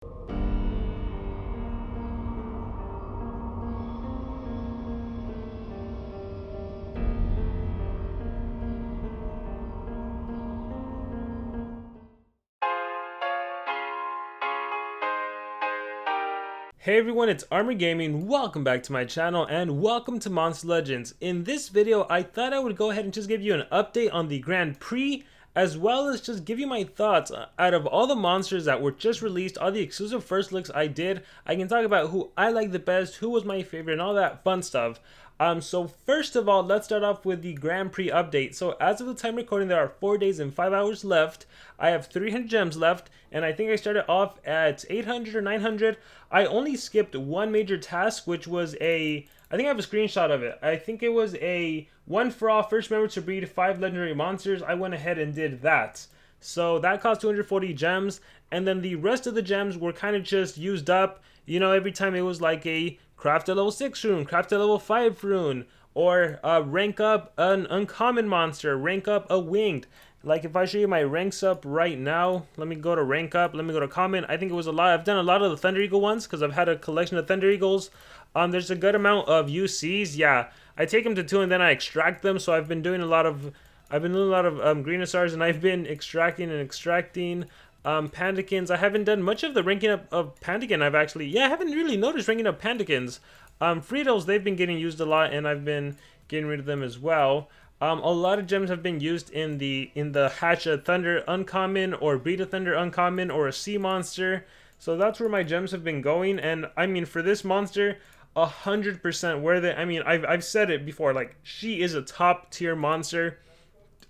Hey everyone, it's Armor Gaming. Welcome back to my channel and welcome to Monster Legends. In this video, I thought I would go ahead and just give you an update on the Grand Prix, as well as just give you my thoughts out of all the monsters that were just released, all the exclusive first looks I did. I can talk about who I like the best, who was my favorite, and all that fun stuff. So first of all, let's start off with the Grand Prix update. So as of the time recording, there are 4 days and 5 hours left. I have 300 gems left, and I think I started off at 800 or 900. I only skipped one major task, which was I think I have a screenshot of it. I think it was a one for all, first member to breed 5 legendary monsters. I went ahead and did that. So that cost 240 gems, and then the rest of the gems were kind of just used up. You know, every time it was like a craft a level 6 rune, craft a level 5 rune, or rank up an uncommon monster, rank up a winged. Like if I show you my ranks up right now, let me go to rank up, let me go to common. I think it was a lot. I've done a lot of the Thunder Eagle ones because I've had a collection of Thunder Eagles. There's a good amount of UCs. Yeah, I take them to 2 and then I extract them. So I've been doing a lot of Greenosars, and I've been extracting Pandakins. I haven't done much of the ranking up of Pandakin. I haven't really noticed ranking up Pandakins. Friedels, they've been getting used a lot, and I've been getting rid of them as well. A lot of gems have been used in the hatch a Thunder Uncommon, or breed a Thunder Uncommon, or a Sea Monster. So that's where my gems have been going, and I mean, for this monster, 100% worth it. I mean, I've said it before, like, she is a top tier monster.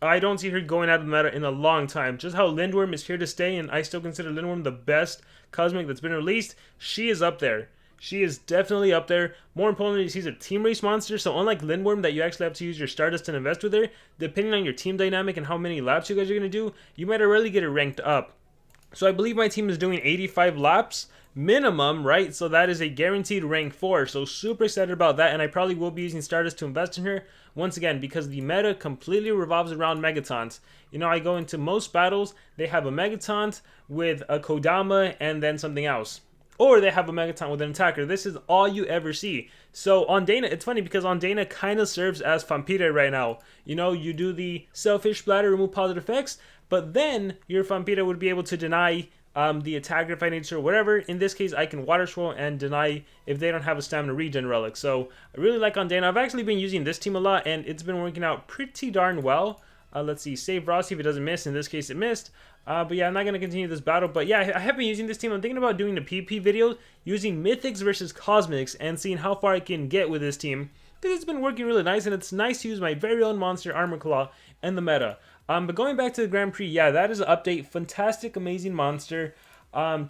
I don't see her going out of the meta in a long time. Just how Lindworm is here to stay, and I still consider Lindworm the best cosmic that's been released. She is up there. She is definitely up there. More importantly, she's a team race monster, so unlike Lindworm that you actually have to use your Stardust and invest with her, depending on your team dynamic and how many laps you guys are going to do, you might really get it ranked up. So I believe my team is doing 85 laps minimum, right? So that is a guaranteed rank 4. So super excited about that, and I probably will be using Stardust to invest in her once again because the meta completely revolves around Megatons. You know, I go into most battles, they have a Megaton with a Kodama and then something else. Or they have a Megaton with an attacker. This is all you ever see. So on Dana, it's funny because on Dana kind of serves as Vampire right now. You know, you do the Selfish Splatter, remove positive effects, but then your Vampire would be able to deny the attacker if I need to or whatever. In this case, I can Water Scroll and deny if they don't have a Stamina Regen Relic. So I really like on Dana. I've actually been using this team a lot, and it's been working out pretty darn well. Let's see, save Rossi if it doesn't miss. In this case, it missed. But yeah, I'm not going to continue this battle. But yeah, I have been using this team. I'm thinking about doing the PvP video using Mythics versus Cosmics and seeing how far I can get with this team. Because it's been working really nice, and it's nice to use my very own monster, Armor Claw, and the meta. But going back to the Grand Prix, yeah, that is an update. Fantastic, amazing monster.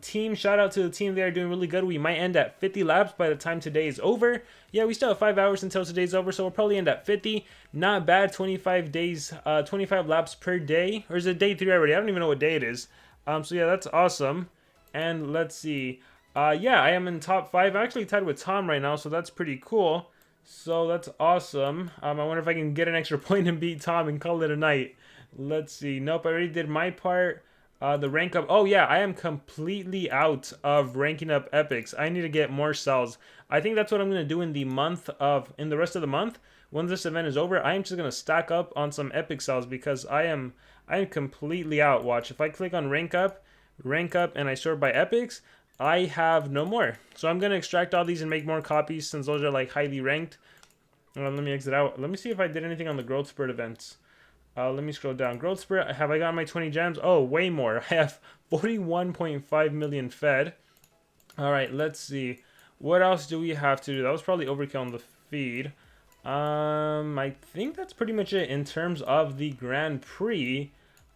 Team, shout out to the team. They are doing really good. We might end at 50 laps by the time today is over. Yeah, we still have 5 hours until today's over, so we'll probably end at 50. Not bad. 25 days, 25 laps per day. Or is it day 3 already? I don't even know what day it is. So yeah, that's awesome. And let's see. Yeah, I am in top 5. I'm actually tied with Tom right now, so that's pretty cool. So that's awesome. I wonder if I can get an extra point and beat Tom and call it a night. Let's see. Nope, I already did my part. The rank up. Oh yeah, I am completely out of ranking up epics. I need to get more cells. I think that's what I'm going to do in the rest of the month. Once this event is over, I am just going to stack up on some epic cells because I am completely out. Watch, if I click on rank up, and I sort by epics, I have no more. So I'm going to extract all these and make more copies since those are like highly ranked. Let me exit out. Let me see if I did anything on the growth spurt events. Let me scroll down. Growth Spirit, have I got my 20 gems? Oh, way more. I have 41.5 million fed. Alright, let's see. What else do we have to do? That was probably overkill on the feed. I think that's pretty much it in terms of the Grand Prix.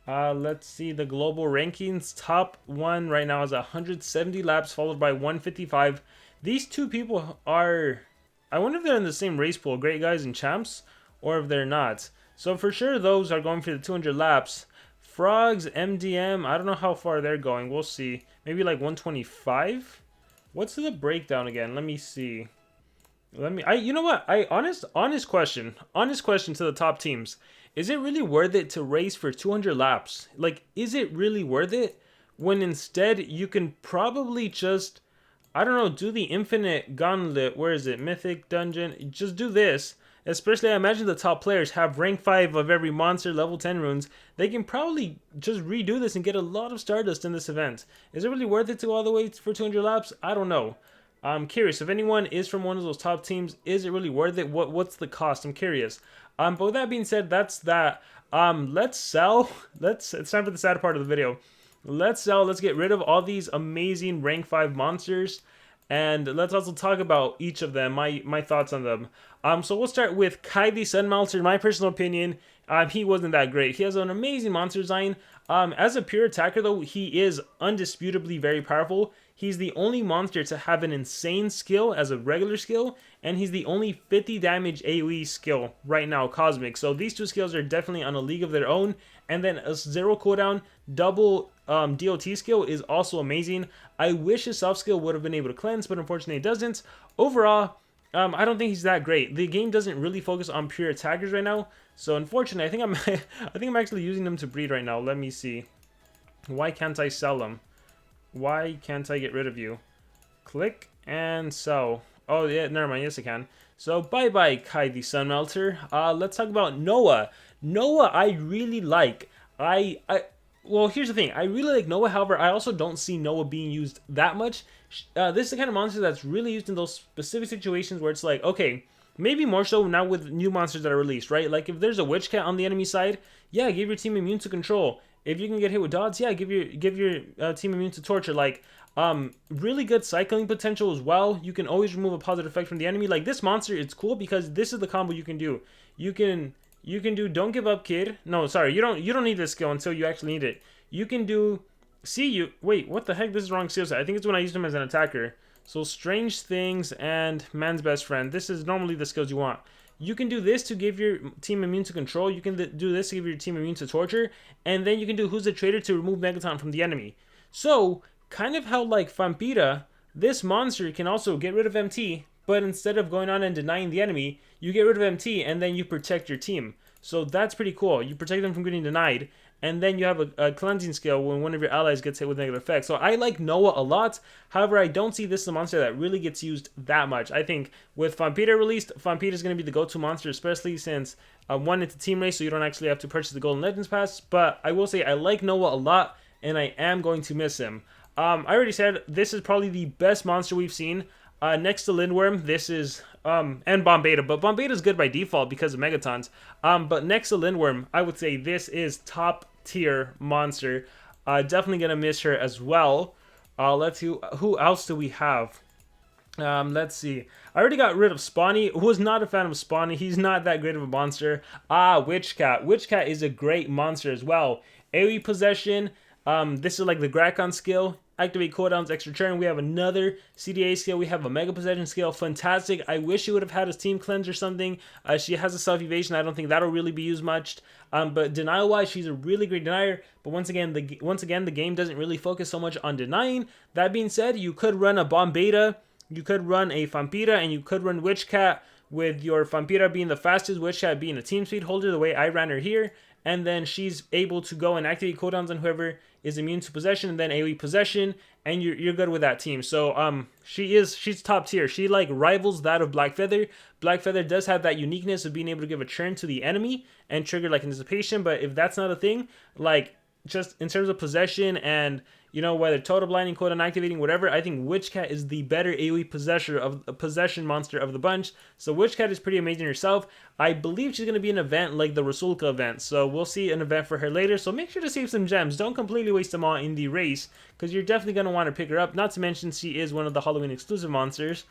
Let's see the global rankings. Top 1 right now is 170 laps, followed by 155. These two people are... I wonder if they're in the same race pool, Great Guys and Champs, or if they're not. So for sure, those are going for the 200 laps. Frogs, MDM, I don't know how far they're going. We'll see. Maybe like 125? What's the breakdown again? Let me see. You know what? Honest question to the top teams. Is it really worth it to race for 200 laps? Like, is it really worth it when instead you can probably just, I don't know, do the infinite gauntlet. Where is it? Mythic dungeon. Just do this. Especially, I imagine the top players have rank 5 of every monster, level 10 runes. They can probably just redo this and get a lot of Stardust in this event. Is it really worth it to go all the way for 200 laps? I don't know. I'm curious. If anyone is from one of those top teams, is it really worth it? What's the cost? I'm curious. But with that being said, that's that. Let's sell. It's time for the sad part of the video. Let's sell. Let's get rid of all these amazing rank 5 monsters. And let's also talk about each of them, my thoughts on them. So we'll start with Kai the Sunmelter. In my personal opinion, he wasn't that great. He has an amazing monster design. As a pure attacker, though, he is undisputably very powerful. He's the only monster to have an insane skill as a regular skill, and he's the only 50 damage AoE skill right now, Cosmic. So these two skills are definitely on a league of their own. And then a 0 cooldown, double DOT skill is also amazing. I wish his soft skill would have been able to cleanse, but unfortunately it doesn't. Overall, I don't think he's that great. The game doesn't really focus on pure attackers right now, so unfortunately, I think I'm actually using them to breed right now. Let me see. Why can't I sell them? Why can't I get rid of you? Click and sell. Oh yeah, never mind. Yes, I can. So bye bye, Kai the Sunmelter. Let's talk about Noah. Noah, I really like. Well, here's the thing. I really like Noah. However, I also don't see Noah being used that much. This is the kind of monster that's really used in those specific situations where it's like, okay, maybe more so now with new monsters that are released, right? Like if there's a Witchcat on the enemy side, yeah, give your team immune to control. If you can get hit with dodge, yeah, give your team immune to torture. Like, really good cycling potential as well. You can always remove a positive effect from the enemy. Like this monster, it's cool because this is the combo you can do. You can do Don't Give Up Kid. No, sorry, you don't need this skill until you actually need it. You can do wait, what the heck? This is the wrong skill set. I think it's when I used him as an attacker. So Strange Things and Man's Best Friend. This is normally the skills you want. You can do this to give your team immune to control. You can do this to give your team immune to torture. And then you can do Who's the Traitor to remove Megaton from the enemy. So, kind of how like Vampira, this monster can also get rid of MT, but instead of going on and denying the enemy, you get rid of MT and then you protect your team. So that's pretty cool. You protect them from getting denied, and then you have a cleansing skill when one of your allies gets hit with negative effects. So I like Noah a lot. However, I don't see this as a monster that really gets used that much. I think with Vampira released, Vampira is going to be the go-to monster, especially since one, it's a team race, so you don't actually have to purchase the Golden Legends Pass. But I will say I like Noah a lot, and I am going to miss him. I already said this is probably the best monster we've seen. Next to Lindworm, this is, and Bombay, but Bombay is good by default because of Megatons. But next to Lindworm, I would say this is top tier monster. Definitely gonna miss her as well. Let's see, who else do we have? Let's see. I already got rid of Spawny. Was not a fan of Spawny. He's not that great of a monster. Witchcat. Witchcat is a great monster as well. AoE possession. This is like the Grakon skill. Activate cooldowns, extra turn. We have another CDA skill. We have a Mega Possession skill. Fantastic. I wish she would have had a Team Cleanse or something. She has a Self-Evasion. I don't think that'll really be used much. But denial-wise, she's a really great denier. But once again, the game doesn't really focus so much on denying. That being said, you could run a Bomb Beta, you could run a Vampira, and you could run Witchcat, with your Vampira being the fastest, Witchcat being a team speed holder, the way I ran her here. And then she's able to go and activate cooldowns on whoever is immune to possession, and then AoE possession, and you're good with that team. So she's top tier. She like rivals that of Black Feather. Black Feather does have that uniqueness of being able to give a churn to the enemy and trigger like anticipation, but if that's not a thing, like just in terms of possession and, you know, whether total blinding, cooldown activating, whatever, I think Witchcat is the better AoE possession monster of the bunch. So Witchcat is pretty amazing herself. I believe she's going to be an event like the Rasulka event, so we'll see an event for her later. So make sure to save some gems. Don't completely waste them all in the race, because you're definitely going to want to pick her up. Not to mention she is one of the Halloween exclusive monsters.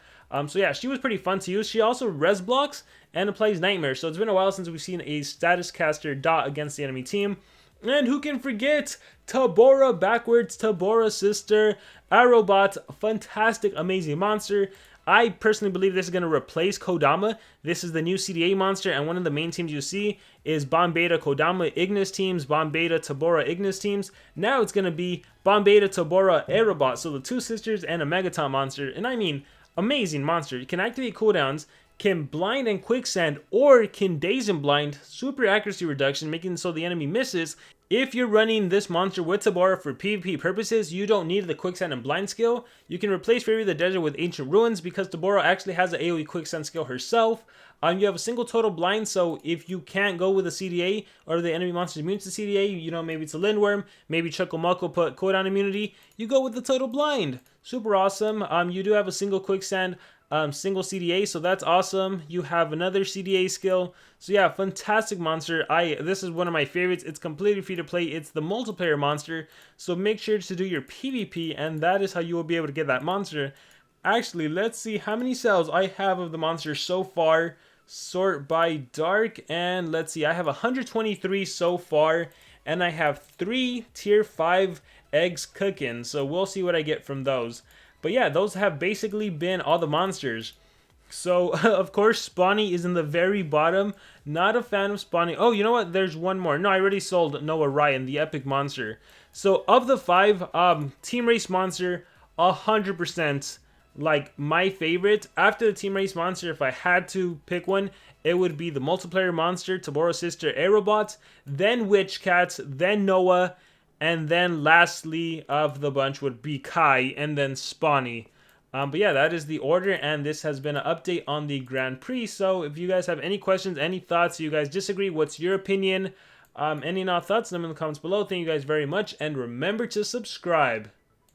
So yeah, she was pretty fun to use. She also res blocks and applies Nightmare. So it's been a while since we've seen a status caster dot against the enemy team. And who can forget Tabora backwards, Tabora sister, Arrowbot, fantastic, amazing monster. I personally believe this is going to replace Kodama. This is the new CDA monster, and one of the main teams you see is Bomb Beta Kodama Ignis teams, Bomb Beta Tabora Ignis teams. Now it's going to be Bomb Beta Tabora Arrowbot, so the two sisters and a Megaton monster. And I mean, amazing monster. You can activate cooldowns, can blind and quicksand, or can daze and blind, super accuracy reduction, making it so the enemy misses. If you're running this monster with Tabora for PvP purposes, you don't need the Quicksand and Blind skill. You can replace Fury of the Desert with Ancient Ruins because Tabora actually has an AoE Quicksand skill herself. You have a single total blind, so if you can't go with a CDA or the enemy monster immune to CDA, you know, maybe it's a Lindworm, maybe Chucklemuckle put cooldown immunity, you go with the total blind. Super awesome. You do have a single Quicksand, single CDA, so that's awesome. You have another CDA skill. So yeah, fantastic monster. This is one of my favorites. It's completely free to play. It's the multiplayer monster, so make sure to do your PvP, and that is how you will be able to get that monster. Actually, let's see how many cells I have of the monster so far. Sort by dark, and let's see, I have 123 so far, and I have 3 tier 5 eggs cooking, so we'll see what I get from those. But yeah, those have basically been all the monsters. So of course Spawny is in the very bottom. Not a fan of Spawny. Oh, you know what, there's one more. No, I already sold Noah Ryan, the epic monster. So of the 5, team race monster 100% like my favorite. After the team race monster, if I had to pick one, it would be the multiplayer monster, Tabora's sister Aerobot, then Witchcat, then Noah, and then lastly of the bunch would be Kai, and then Spawny. But yeah, that is the order, and this has been an update on the Grand Prix. So if you guys have any questions, any thoughts, you guys disagree, what's your opinion? Any not thoughts, let them in the comments below. Thank you guys very much, and remember to subscribe.